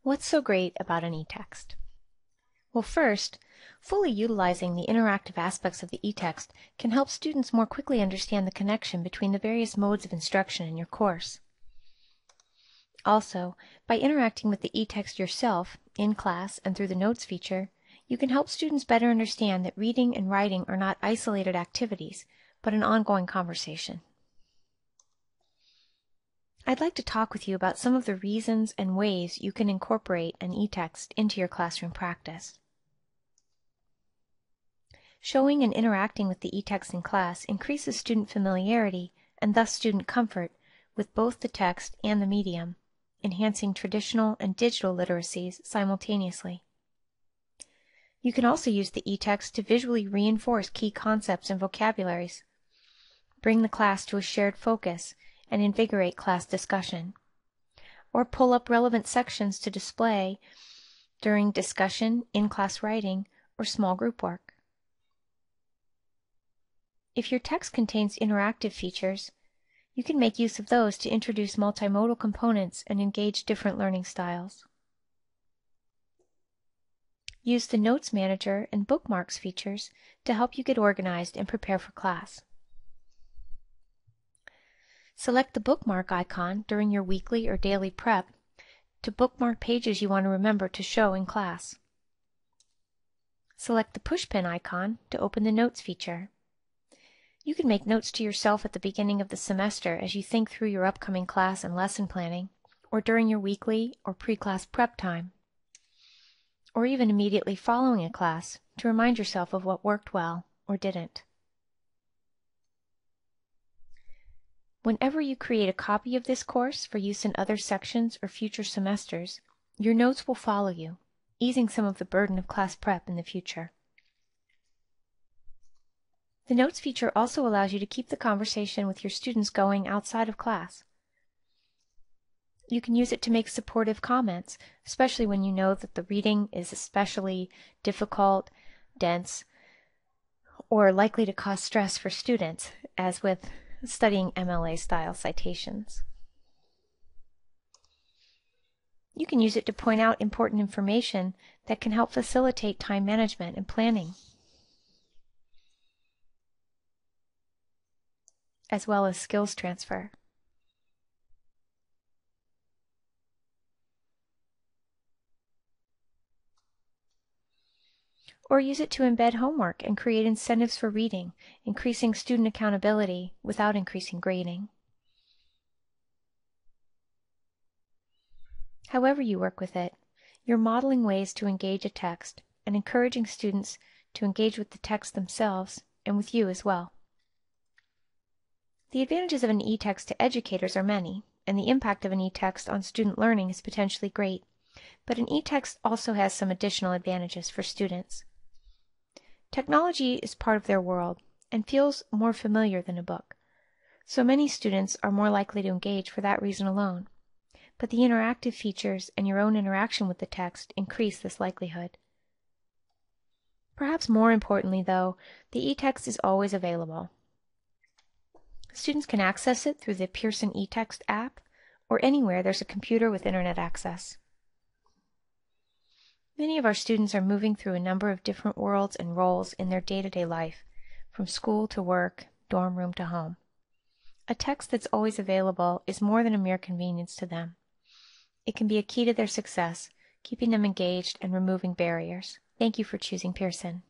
What's so great about an eText? Well, first, fully utilizing the interactive aspects of the eText can help students more quickly understand the connection between the various modes of instruction in your course. Also, by interacting with the eText yourself, in class and through the Notes feature, you can help students better understand that reading and writing are not isolated activities, but an ongoing conversation. I'd like to talk with you about some of the reasons and ways you can incorporate an eText into your classroom practice. Showing and interacting with the eText in class increases student familiarity and thus student comfort with both the text and the medium, enhancing traditional and digital literacies simultaneously. You can also use the eText to visually reinforce key concepts and vocabularies, bring the class to a shared focus, and invigorate class discussion, or pull up relevant sections to display during discussion, in-class writing, or small group work. If your text contains interactive features, you can make use of those to introduce multimodal components and engage different learning styles. Use the Notes Manager and Bookmarks features to help you get organized and prepare for class. Select the bookmark icon during your weekly or daily prep to bookmark pages you want to remember to show in class. Select the pushpin icon to open the Notes feature. You can make notes to yourself at the beginning of the semester as you think through your upcoming class and lesson planning, or during your weekly or pre-class prep time, or even immediately following a class to remind yourself of what worked well or didn't. Whenever you create a copy of this course for use in other sections or future semesters, your notes will follow you, easing some of the burden of class prep in the future. The Notes feature also allows you to keep the conversation with your students going outside of class. You can use it to make supportive comments, especially when you know that the reading is especially difficult, dense, or likely to cause stress for students, as with studying MLA-style citations. You can use it to point out important information that can help facilitate time management and planning, as well as skills transfer. Or use it to embed homework and create incentives for reading, increasing student accountability without increasing grading. However you work with it, you're modeling ways to engage a text and encouraging students to engage with the text themselves and with you as well. The advantages of an eText to educators are many, and the impact of an eText on student learning is potentially great, but an eText also has some additional advantages for students. Technology is part of their world and feels more familiar than a book, so many students are more likely to engage for that reason alone. But the interactive features and your own interaction with the text increase this likelihood. Perhaps more importantly, though, the eText is always available. Students can access it through the Pearson eText app or anywhere there's a computer with internet access. Many of our students are moving through a number of different worlds and roles in their day-to-day life, from school to work, dorm room to home. A text that's always available is more than a mere convenience to them. It can be a key to their success, keeping them engaged and removing barriers. Thank you for choosing Pearson.